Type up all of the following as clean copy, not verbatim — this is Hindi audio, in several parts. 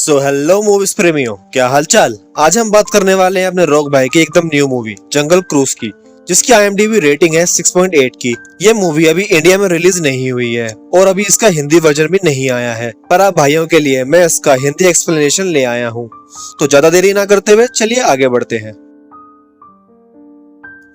हेलो मूवीज प्रेमियों, क्या हालचाल। आज हम बात करने वाले हैं अपने रॉक भाई की एकदम न्यू मूवी जंगल क्रूज की, जिसकी IMDb रेटिंग है 6.8 की। ये मूवी अभी इंडिया में रिलीज नहीं हुई है और अभी इसका हिंदी वर्जन भी नहीं आया है, पर आप भाइयों के लिए मैं इसका हिंदी एक्सप्लेनेशन ले आया हूँ। तो ज्यादा देरी ना करते हुए चलिए आगे बढ़ते हैं।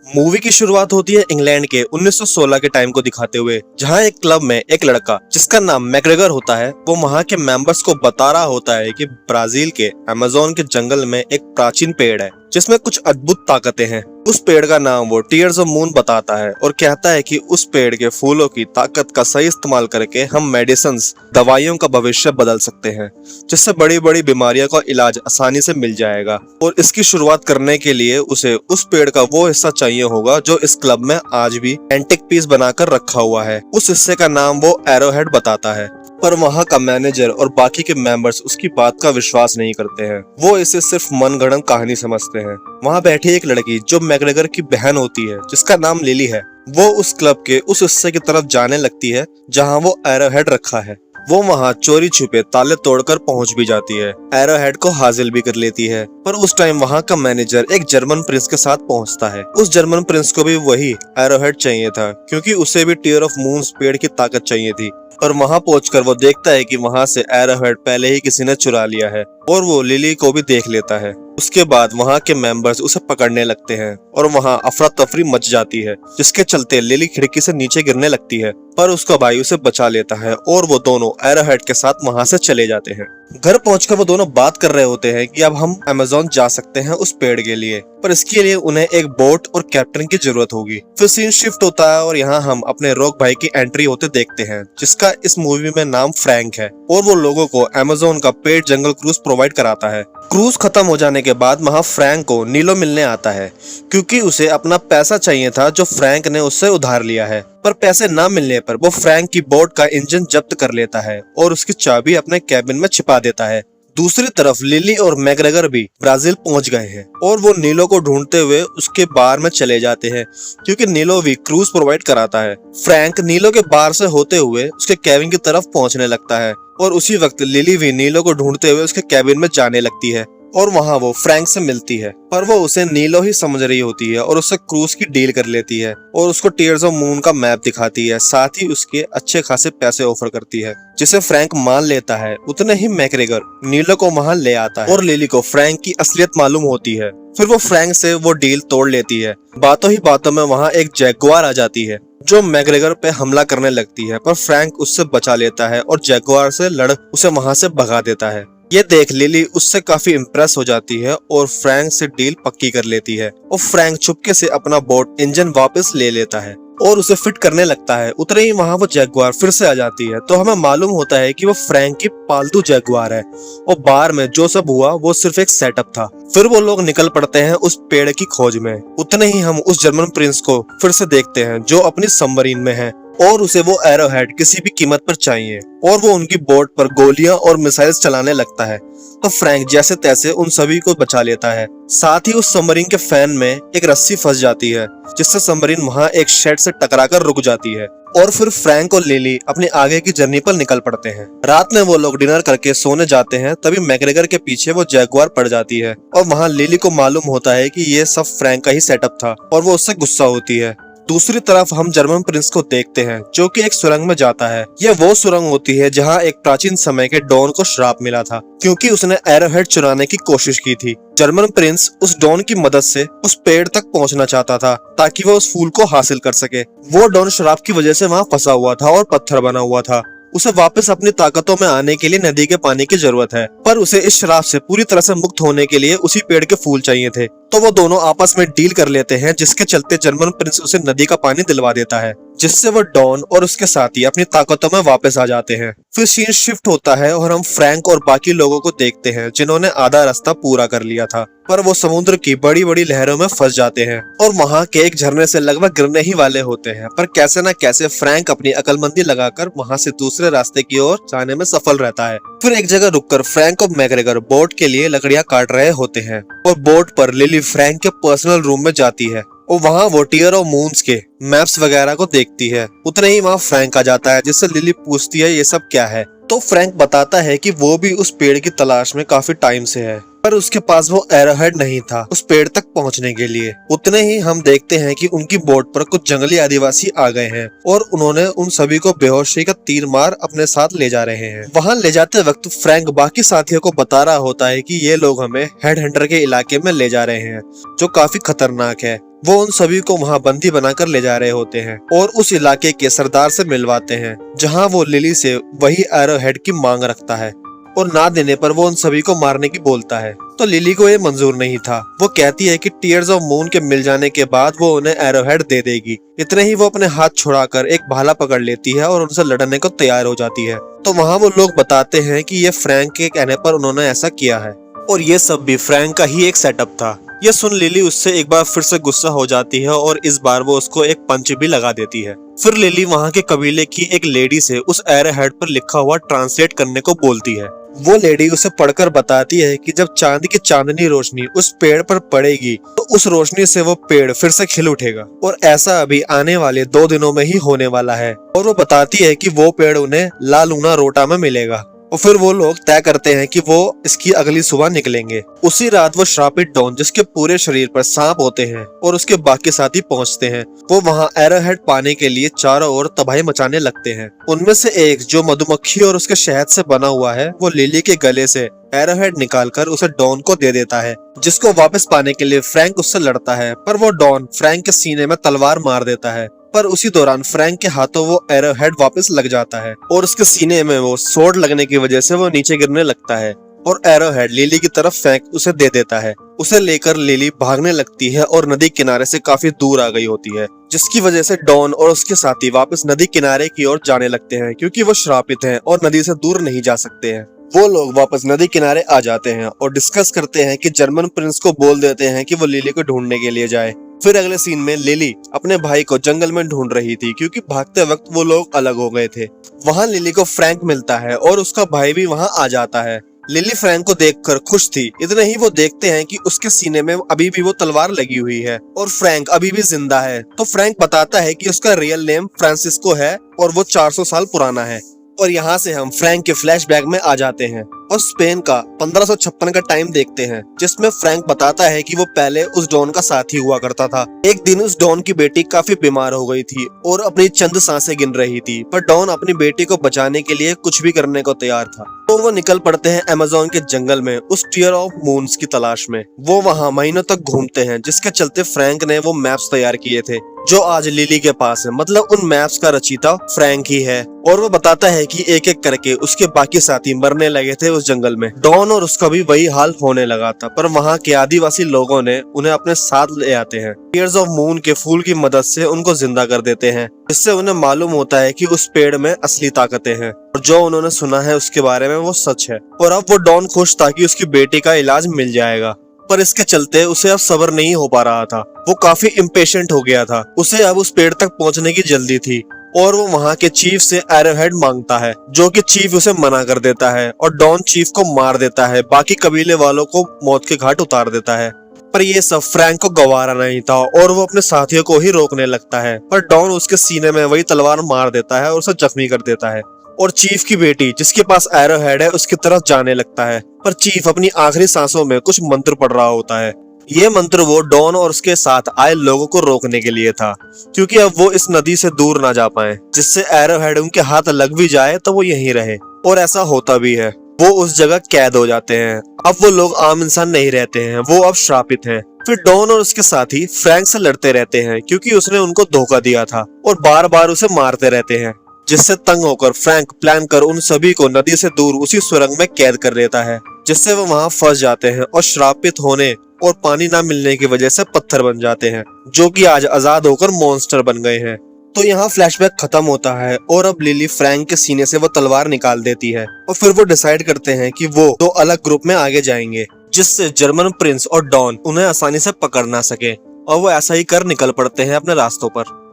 मूवी की शुरुआत होती है इंग्लैंड के 1916 के टाइम को दिखाते हुए, जहां एक क्लब में एक लड़का जिसका नाम मैकग्रेगर होता है, वो वहां के मेंबर्स को बता रहा होता है कि ब्राजील के अमेज़न के जंगल में एक प्राचीन पेड़ है जिसमें कुछ अद्भुत ताकतें हैं। उस पेड़ का नाम वो टीयर्स ऑफ मून बताता है और कहता है कि उस पेड़ के फूलों की ताकत का सही इस्तेमाल करके हम मेडिसिन्स दवाइयों का भविष्य बदल सकते हैं, जिससे बड़ी बड़ी बीमारियों का इलाज आसानी से मिल जाएगा। और इसकी शुरुआत करने के लिए उसे उस पेड़ का वो हिस्सा चाहिए होगा जो इस क्लब में आज भी एंटिक पीस बनाकर रखा हुआ है। उस हिस्से का नाम वो एरोहेड बताता है, पर वहाँ का मैनेजर और बाकी के मेंबर्स उसकी बात का विश्वास नहीं करते हैं। वो इसे सिर्फ मनगढ़ंत कहानी समझते हैं। वहाँ बैठी एक लड़की जो मैकग्रेगर की बहन होती है, जिसका नाम लिली है, वो उस क्लब के उस हिस्से की तरफ जाने लगती है जहाँ वो एरोहेड रखा है। वो वहाँ चोरी छुपे ताले तोड़कर पहुंच भी जाती है, एरोहेड को हासिल भी कर लेती है। पर उस टाइम वहाँ का मैनेजर एक जर्मन प्रिंस के साथ पहुंचता है। उस जर्मन प्रिंस को भी वही एरोहेड चाहिए था, क्योंकि उसे भी टीयर ऑफ मून्स पेड़ की ताकत चाहिए थी। और वहां पहुंचकर वो देखता है कि वहां से एरोहेड पहले ही किसी ने चुरा लिया है, और वो लिली को भी देख लेता है। उसके बाद वहां के मेंबर्स उसे पकड़ने लगते हैं और वहां अफरा तफरी मच जाती है, जिसके चलते लिली खिड़की से नीचे गिरने लगती है, पर उसका भाई उसे बचा लेता है और वो दोनों एरोहेड के साथ वहां से चले जाते हैं। घर पहुंचकर वो दोनों बात कर रहे होते हैं कि अब हम अमेज़न जा सकते हैं उस पेड़ के लिए, पर इसके लिए उन्हें एक बोट और कैप्टन की जरूरत होगी। फिर सीन शिफ्ट होता है और यहाँ हम अपने रॉक भाई की एंट्री होते देखते हैं, जिसका इस मूवी में नाम फ्रैंक है, और वो लोगों को अमेज़न का पेड जंगल क्रूज प्रोवाइड कराता है। क्रूज खत्म हो जाने के बाद वहाँ फ्रैंक को नीलो मिलने आता है, क्योंकि उसे अपना पैसा चाहिए था जो फ्रैंक ने उससे उधार लिया है। पर पैसे ना मिलने पर वो फ्रैंक की बोट का इंजन जब्त कर लेता है और उसकी चाबी अपने कैबिन में छिपा देता है। दूसरी तरफ लिली और मैकग्रेगर भी ब्राजील पहुंच गए हैं और वो नीलो को ढूंढते हुए उसके बार में चले जाते हैं, क्योंकि नीलो भी क्रूज प्रोवाइड कराता है। फ्रैंक नीलो के बार से होते हुए उसके कैबिन की तरफ पहुंचने लगता है और उसी वक्त लिली भी नीलो को ढूंढते हुए उसके कैबिन में जाने लगती है और वहां वो फ्रैंक से मिलती है, पर वो उसे नीलो ही समझ रही होती है और उससे क्रूज की डील कर लेती है और उसको टीयर्स ऑफ मून का मैप दिखाती है, साथ ही उसके अच्छे खासे पैसे ऑफर करती है, जिसे फ्रैंक मान लेता है। उतने ही मैकग्रेगर नीलो को वहां ले आता है और लिली को फ्रैंक की असलियत मालूम होती है। फिर वो फ्रैंक से वो डील तोड़ लेती है। बातों ही बातों में वहाँ एक जैगुआर आ जाती है जो मैकग्रेगर पे हमला करने लगती है, पर फ्रैंक उससे बचा लेता है और जैगुआर से लड़ उसे वहां से भगा देता है। ये देख लिली उससे काफी इम्प्रेस हो जाती है और फ्रैंक से डील पक्की कर लेती है और फ्रैंक चुपके से अपना बोट इंजन वापस ले लेता है और उसे फिट करने लगता है। उतने ही वहां वो जैगुआर फिर से आ जाती है, तो हमें मालूम होता है कि वो फ्रैंक की पालतू जैगुआर है और बार में जो सब हुआ वो सिर्फ एक सेटअप था। फिर वो लोग निकल पड़ते हैं उस पेड़ की खोज में। उतने ही हम उस जर्मन प्रिंस को फिर से देखते हैं जो अपनी सबमरीन में है और उसे वो एरोहेड किसी भी कीमत पर चाहिए, और वो उनकी बोट पर गोलियां और मिसाइल्स चलाने लगता है। तो फ्रैंक जैसे तैसे उन सभी को बचा लेता है। साथ ही उस सबमरीन के फैन में एक रस्सी फंस जाती है, जिससे सबमरीन वहां एक शेड से टकराकर रुक जाती है और फिर फ्रैंक और लिली अपनी आगे की जर्नी पर निकल पड़ते हैं। रात में वो लोग डिनर करके सोने जाते हैं, तभी मैकग्रेगर के पीछे वो जैगुआर पड़ जाती है और वहाँ लिली को मालूम होता है कि ये सब फ्रैंक का ही सेटअप था और वो उससे गुस्सा होती है। दूसरी तरफ हम जर्मन प्रिंस को देखते हैं जो कि एक सुरंग में जाता है। यह वो सुरंग होती है जहां एक प्राचीन समय के डॉन को श्राप मिला था, क्योंकि उसने एरोहेड चुराने की कोशिश की थी। जर्मन प्रिंस उस डॉन की मदद से उस पेड़ तक पहुंचना चाहता था ताकि वह उस फूल को हासिल कर सके। वो डॉन श्राप की वजह से वहां फंसा हुआ था और पत्थर बना हुआ था। उसे वापस अपनी ताकतों में आने के लिए नदी के पानी की जरूरत है, पर उसे इस श्राप से पूरी तरह से मुक्त होने के लिए उसी पेड़ के फूल चाहिए थे। तो वो दोनों आपस में डील कर लेते हैं, जिसके चलते जर्मन प्रिंस उसे नदी का पानी दिलवा देता है, जिससे वो डॉन और उसके साथी अपनी ताकतों में वापस आ जाते हैं। फिर सीन शिफ्ट होता है और हम फ्रैंक और बाकी लोगों को देखते हैं जिन्होंने आधा रास्ता पूरा कर लिया था, पर वो समुद्र की बड़ी बड़ी लहरों में फंस जाते हैं और वहाँ के एक झरने से लगभग गिरने ही वाले होते हैं। पर कैसे न कैसे फ्रैंक अपनी अकलमंदी लगाकर वहाँ से दूसरे रास्ते की ओर जाने में सफल रहता है। फिर एक जगह रुककर फ्रैंक और मैकग्रेगर बोट के लिए लकड़ियां काट रहे होते हैं और बोट पर लिली फ्रैंक के पर्सनल रूम में जाती है और वहाँ वो टीयर ऑफ मून्स के मैप्स वगैरह को देखती है। उतने ही वहाँ फ्रैंक आ जाता है, जिससे लिली पूछती है ये सब क्या है, तो फ्रैंक बताता है कि वो भी उस पेड़ की तलाश में काफी टाइम से है, पर उसके पास वो एरोहेड नहीं था उस पेड़ तक पहुंचने के लिए। उतने ही हम देखते हैं कि उनकी बोट पर कुछ जंगली आदिवासी आ गए हैं और उन्होंने उन सभी को बेहोशी का तीर मार अपने साथ ले जा रहे हैं। वहां ले जाते वक्त फ्रैंक बाकी साथियों को बता रहा होता है कि ये लोग हमें हेड हंटर के इलाके में ले जा रहे हैं, जो काफी खतरनाक है। वो उन सभी को वहां बंदी बनाकर ले जा रहे होते हैं और उस इलाके के सरदार से मिलवाते हैं, जहां वो लिली से वही एरोहेड की मांग रखता है और ना देने पर वो उन सभी को मारने की बोलता है। तो लिली को ये मंजूर नहीं था। वो कहती है कि टीयर्स ऑफ मून के मिल जाने के बाद वो उन्हें एरोहेड दे देगी। इतने ही वो अपने हाथ छुड़ाकर एक भाला पकड़ लेती है और उनसे लड़ने को तैयार हो जाती है। तो वहाँ वो लोग बताते हैं कि ये फ्रैंक के कहने पर उन्होंने ऐसा किया है और ये सब भी फ्रैंक का ही एक सेटअप था। ये सुन लिली उससे एक बार फिर से गुस्सा हो जाती है और इस बार वो उसको एक पंच भी लगा देती है। फिर लिली वहाँ के कबीले की एक लेडी से उस एरोहेड पर लिखा हुआ ट्रांसलेट करने को बोलती है। वो लेडी उसे पढ़कर बताती है कि जब चांदी की चांदनी रोशनी उस पेड़ पर पड़ेगी तो उस रोशनी से वो पेड़ फिर से खिल उठेगा और ऐसा अभी आने वाले 2 दिनों में ही होने वाला है। और वो बताती है कि वो पेड़ उन्हें ला लूना रोटा में मिलेगा और फिर वो लोग तय करते हैं कि वो इसकी अगली सुबह निकलेंगे। उसी रात वो श्रापित डॉन, जिसके पूरे शरीर पर सांप होते हैं और उसके बाकी साथी पहुंचते हैं। वो वहां एरोहेड पाने के लिए चारों ओर तबाही मचाने लगते हैं। उनमें से एक, जो मधुमक्खी और उसके शहद से बना हुआ है, वो लिली के गले से एरोहेड निकालकर उसे डॉन को दे देता है, जिसको वापस पाने के लिए फ्रैंक उससे लड़ता है। पर वो डॉन फ्रैंक के सीने में तलवार मार देता है, पर उसी दौरान फ्रैंक के हाथों वो एरोहेड वापस लग जाता है और उसके सीने में वो सोड लगने की वजह से वो नीचे गिरने लगता है और एरोहेड लिली की तरफ फेंक उसे दे देता है। उसे लेकर लिली भागने लगती है और नदी किनारे से काफी दूर आ गई होती है, जिसकी वजह से डॉन और उसके साथी वापस नदी किनारे की ओर जाने लगते हैं, क्योंकि वो श्रापित हैं और नदी से दूर नहीं जा सकते हैं। वो लोग वापस नदी किनारे आ जाते हैं और डिस्कस करते हैं कि जर्मन प्रिंस को बोल देते हैं कि वो लिली को ढूंढने के लिए जाए। फिर अगले सीन में लिली अपने भाई को जंगल में ढूंढ रही थी, क्योंकि भागते वक्त वो लोग अलग हो गए थे। वहाँ लिली को फ्रैंक मिलता है और उसका भाई भी वहाँ आ जाता है। लिली फ्रैंक को देखकर खुश थी। इतने ही वो देखते हैं कि उसके सीने में अभी भी वो तलवार लगी हुई है और फ्रैंक अभी भी जिंदा है। तो फ्रैंक बताता है कि उसका रियल नेम फ्रांसिस्को है और वो 400 साल पुराना है। और यहाँ से हम फ्रैंक के फ्लैशबैक में आ जाते हैं और स्पेन का 1556 का टाइम देखते हैं, जिसमें फ्रैंक बताता है कि वो पहले उस डॉन का साथी हुआ करता था। एक दिन उस डॉन की बेटी काफी बीमार हो गई थी और अपनी चंद सांसें गिन रही थी, पर डॉन अपनी बेटी को बचाने के लिए कुछ भी करने को तैयार था। तो वो निकल पड़ते हैं अमेज़न के जंगल में उस टीयर ऑफ मून्स की तलाश में। वो वहाँ महीनों तक घूमते हैं, जिसके चलते फ्रैंक ने वो मैप्स तैयार किए थे जो आज लिली के पास है। मतलब उन मैप्स का रचयिता फ्रैंक ही है। और वो बताता है कि एक एक करके उसके बाकी साथी मरने लगे थे उस जंगल में। डॉन और उसका भी वही हाल होने लगा था, पर वहाँ के आदिवासी लोगों ने उन्हें अपने साथ ले आते हैं। टीयर्स ऑफ मून के फूल की मदद से उनको जिंदा कर देते हैं, जिससे उन्हें मालूम होता है कि उस पेड़ में असली ताकतें हैं और जो उन्होंने सुना है उसके बारे में वो सच है। और अब वो डॉन खुश था कि उसकी बेटी का इलाज मिल जाएगा, पर इसके चलते उसे अब सब्र नहीं हो पा रहा था। वो काफी इम्पेशेंट हो गया था। उसे अब उस पेड़ तक पहुंचने की जल्दी थी और वो वहाँ के चीफ से एरोहेड मांगता है, जो कि चीफ उसे मना कर देता है और डॉन चीफ को मार देता है। बाकी कबीले वालों को मौत के घाट उतार देता है। पर ये सब फ्रैंक को गवारा नहीं था और वो अपने साथियों को ही रोकने लगता है, पर डॉन उसके सीने में वही तलवार मार देता है और उसे जख्मी कर देता है। और चीफ की बेटी, जिसके पास एरोहेड है, उसकी तरफ जाने लगता है, पर चीफ अपनी आखिरी सांसों में कुछ मंत्र पढ़ रहा होता है। ये मंत्र वो डॉन और उसके साथ आए लोगों को रोकने के लिए था, क्योंकि अब वो इस नदी से दूर ना जा पाए, जिससे एरोहेड उनके हाथ लग भी जाए तो वो यहीं रहे। और ऐसा होता भी है। वो उस जगह कैद हो जाते हैं। अब वो लोग आम इंसान नहीं रहते हैं, वो अब श्रापित हैं। फिर डॉन और उसके साथी फ्रैंक से लड़ते रहते हैं, क्योंकि उसने उनको धोखा दिया था और बार बार उसे मारते रहते हैं, जिससे तंग होकर फ्रैंक प्लान कर उन सभी को नदी से दूर उसी सुरंग में कैद कर लेता है, जिससे वो वहाँ फंस जाते हैं और श्रापित होने और पानी ना मिलने की वजह से पत्थर बन जाते हैं, जो कि आज आजाद होकर मॉन्स्टर बन गए हैं। तो यहाँ फ्लैशबैक खत्म होता है और अब लिली फ्रैंक के सीने से वो तलवार निकाल देती है और फिर वो डिसाइड करते हैं कि वो 2 अलग ग्रुप में आगे जाएंगे, जिससे जर्मन प्रिंस और डॉन उन्हें आसानी से पकड़ ना सके। और वो ऐसा ही कर निकल पड़ते हैं अपने रास्तों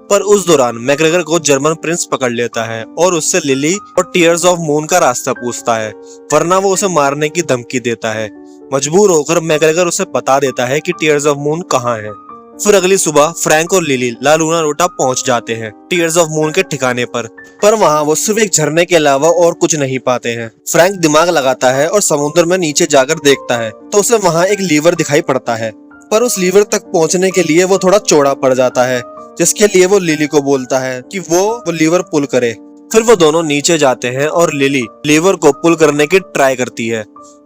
पर उस दौरान मैकग्रेगर को जर्मन प्रिंस पकड़ लेता है और उससे लिली और टीयर्स ऑफ मून का रास्ता पूछता है, वरना वो उसे मारने की धमकी देता है। मजबूर होकर मैकग्रेगर उसे बता देता है कि टीयर्स ऑफ मून कहाँ है। फिर अगली सुबह फ्रैंक और लिली ला लूना लोटा पहुंच जाते हैं टीयर्स ऑफ मून के ठिकाने पर वहां वो सिर्फ एक झरने के अलावा और कुछ नहीं पाते हैं। फ्रैंक दिमाग लगाता है और समुद्र में नीचे जाकर देखता है तो उसे वहां एक लीवर दिखाई पड़ता है, पर उस लीवर तक पहुंचने के लिए वो थोड़ा चौड़ा पड़ जाता है, जिसके लिए वो लिली को बोलता है कि वो लीवर पुल करे। फिर वो दोनों नीचे जाते हैं और लिली लीवर को पुल करने की ट्राई करती है,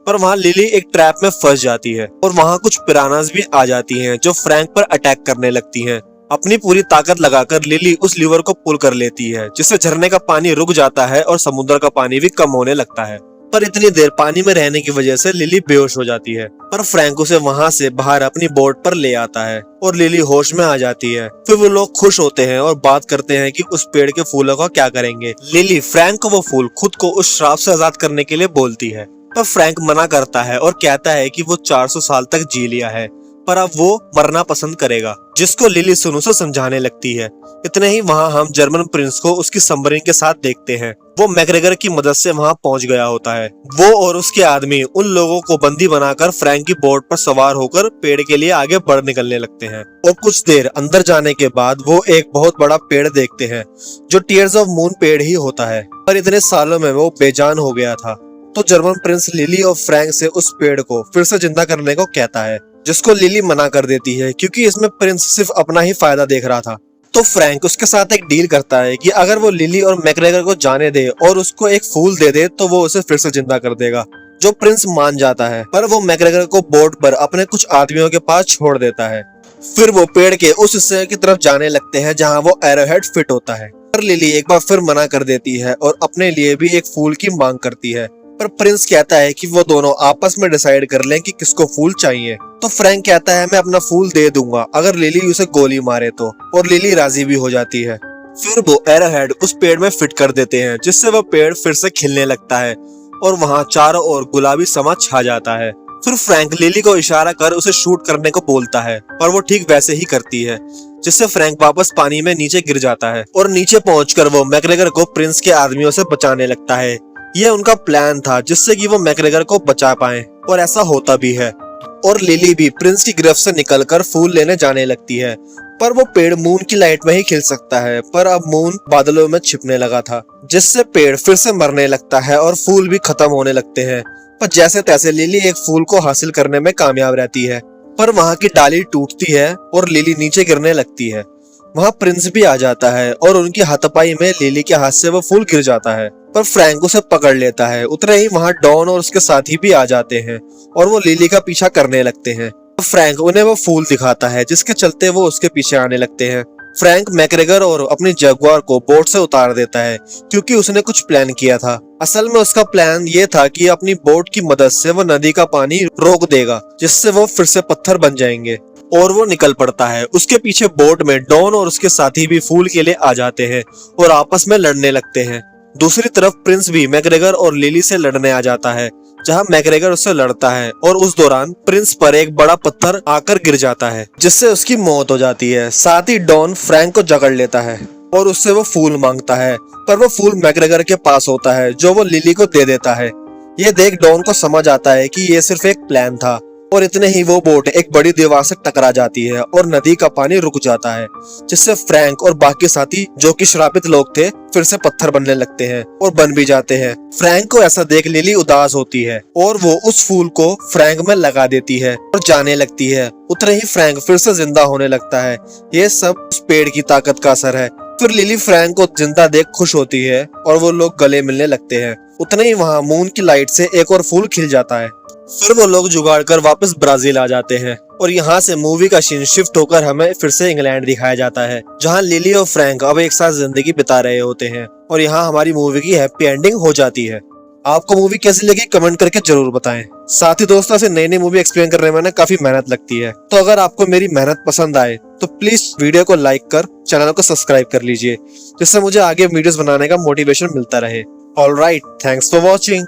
पर वहाँ लिली एक ट्रैप में फंस जाती है और वहाँ कुछ पिरानास भी आ जाती हैं जो फ्रैंक पर अटैक करने लगती हैं। अपनी पूरी ताकत लगाकर लिली उस लीवर को पुल कर लेती है, जिससे झरने का पानी रुक जाता है और समुद्र का पानी भी कम होने लगता है। पर इतनी देर पानी में रहने की वजह से लिली बेहोश हो जाती है, पर फ्रैंक उसे वहाँ से बाहर अपनी बोट पर ले आता है और लिली होश में आ जाती है। फिर वो लोग खुश होते हैं और बात करते हैं कि उस पेड़ के फूलों का क्या करेंगे। लिली फ्रैंक को वो फूल खुद को उस श्राप से आजाद करने के लिए बोलती है, पर फ्रैंक मना करता है और कहता है कि वो 400 साल तक जी लिया है, पर अब वो मरना पसंद करेगा, जिसको लिली सुनो से समझाने लगती है। इतने ही वहाँ हम जर्मन प्रिंस को उसकी सबमरीन के साथ देखते हैं। वो मैकग्रेगर की मदद से वहाँ पहुँच गया होता है। वो और उसके आदमी उन लोगों को बंदी बनाकर फ्रैंक की बोट पर सवार होकर पेड़ के लिए आगे बढ़ निकलने लगते हैं और कुछ देर अंदर जाने के बाद वो एक बहुत बड़ा पेड़ देखते हैं जो टीयर्स ऑफ मून पेड़ ही होता है, पर इतने सालों में वो बेजान हो गया था। तो जर्मन प्रिंस लिली और फ्रैंक से उस पेड़ को फिर से जिंदा करने को कहता है, जिसको लिली मना कर देती है क्योंकि इसमें प्रिंस सिर्फ अपना ही फायदा देख रहा था। तो फ्रैंक उसके साथ एक डील करता है कि अगर वो लिली और मैकग्रेगर को जाने दे और उसको एक फूल दे दे तो वो उसे फिर से जिंदा कर देगा, जो प्रिंस मान जाता है। पर वो मैकग्रेगर को बोट पर अपने कुछ आदमियों के पास छोड़ देता है। फिर वो पेड़ के उस हिस्से की तरफ जाने लगते हैं जहाँ वो एरोहेड फिट होता है, पर लिली एक बार फिर मना कर देती है और अपने लिए भी एक फूल की मांग करती है। पर प्रिंस कहता है कि वो दोनों आपस में डिसाइड कर लें कि किसको फूल चाहिए। तो फ्रैंक कहता है मैं अपना फूल दे दूंगा अगर लिली उसे गोली मारे तो, और लिली राजी भी हो जाती है। फिर वो एरोहेड उस पेड़ में फिट कर देते हैं, जिससे वो पेड़ फिर से खिलने लगता है और वहाँ चारों ओर गुलाबी समा छा जाता है। फिर फ्रैंक लिली को इशारा कर उसे शूट करने को बोलता है और वो ठीक वैसे ही करती है, जिससे फ्रैंक वापस पानी में नीचे गिर जाता है और नीचे पहुंचकर वो मैकग्रेगर को प्रिंस के आदमियों से बचाने लगता है। ये उनका प्लान था जिससे कि वो मैकग्रेगर को बचा पाए, और ऐसा होता भी है। और लिली भी प्रिंस की गिरफ्त से निकलकर फूल लेने जाने लगती है, पर वो पेड़ मून की लाइट में ही खिल सकता है, पर अब मून बादलों में छिपने लगा था, जिससे पेड़ फिर से मरने लगता है और फूल भी खत्म होने लगते हैं। पर जैसे तैसे लिली एक फूल को हासिल करने में कामयाब रहती है, पर वहाँ की डाली टूटती है और लिली नीचे गिरने लगती है। वहाँ प्रिंस भी आ जाता है और उनकी हाथापाई में लिली के हाथ से वो फूल गिर जाता है, पर फ्रैंक उसे पकड़ लेता है। उतने ही वहाँ डॉन और उसके साथी भी आ जाते हैं और वो लिली का पीछा करने लगते हैं। फ्रैंक उन्हें वो फूल दिखाता है, जिसके चलते वो उसके पीछे आने लगते हैं। फ्रैंक मैकग्रेगर और अपनी जगुआर को बोट से उतार देता है क्योंकि उसने कुछ प्लान किया था। असल में उसका प्लान ये था कि अपनी बोट की मदद से वो नदी का पानी रोक देगा, जिससे वो फिर से पत्थर बन जाएंगे, और वो निकल पड़ता है। उसके पीछे बोट में डॉन और उसके साथी भी फूल के लिए आ जाते हैं और आपस में लड़ने लगते हैं। दूसरी तरफ प्रिंस भी मैकग्रेगर और लिली से लड़ने आ जाता है, जहां मैकग्रेगर उससे लड़ता है और उस दौरान प्रिंस पर एक बड़ा पत्थर आकर गिर जाता है, जिससे उसकी मौत हो जाती है। साथ ही डॉन फ्रैंक को जकड़ लेता है और उससे वो फूल मांगता है, पर वो फूल मैकग्रेगर के पास होता है जो वो लिली को दे देता है। ये देख डॉन को समझ आता है कि ये सिर्फ एक प्लान था, और इतने ही वो बोट एक बड़ी दीवार से टकरा जाती है और नदी का पानी रुक जाता है, जिससे फ्रैंक और बाकी साथी जो कि श्रापित लोग थे फिर से पत्थर बनने लगते हैं और बन भी जाते हैं। फ्रैंक को ऐसा देख लिली उदास होती है और वो उस फूल को फ्रैंक में लगा देती है और जाने लगती है। उतने ही फ्रैंक फिर से जिंदा होने लगता है। ये सब उस पेड़ की ताकत का असर है। फिर लिली फ्रैंक को जिंदा देख खुश होती है और वो लोग गले मिलने लगते हैं। उतने ही वहाँ मून की लाइट से एक और फूल खिल जाता है। फिर वो लोग जुगाड़ कर वापस ब्राजील आ जाते हैं और यहाँ से मूवी का सीन शिफ्ट होकर हमें फिर से इंग्लैंड दिखाया जाता है, जहाँ लिली और फ्रैंक अब एक साथ जिंदगी बिता रहे होते हैं और यहाँ हमारी मूवी की हैप्पी एंडिंग हो जाती है। आपको मूवी कैसी लगी कमेंट करके जरूर बताएं। साथ ही दोस्तों, ऐसे नई नई मूवी एक्सप्लेन करने में ना काफी मेहनत लगती है, तो अगर आपको मेरी मेहनत पसंद आए तो प्लीज वीडियो को लाइक कर चैनल को सब्सक्राइब कर लीजिए, जिससे मुझे आगे वीडियोस बनाने का मोटिवेशन मिलता रहे। Alright, thanks for watching.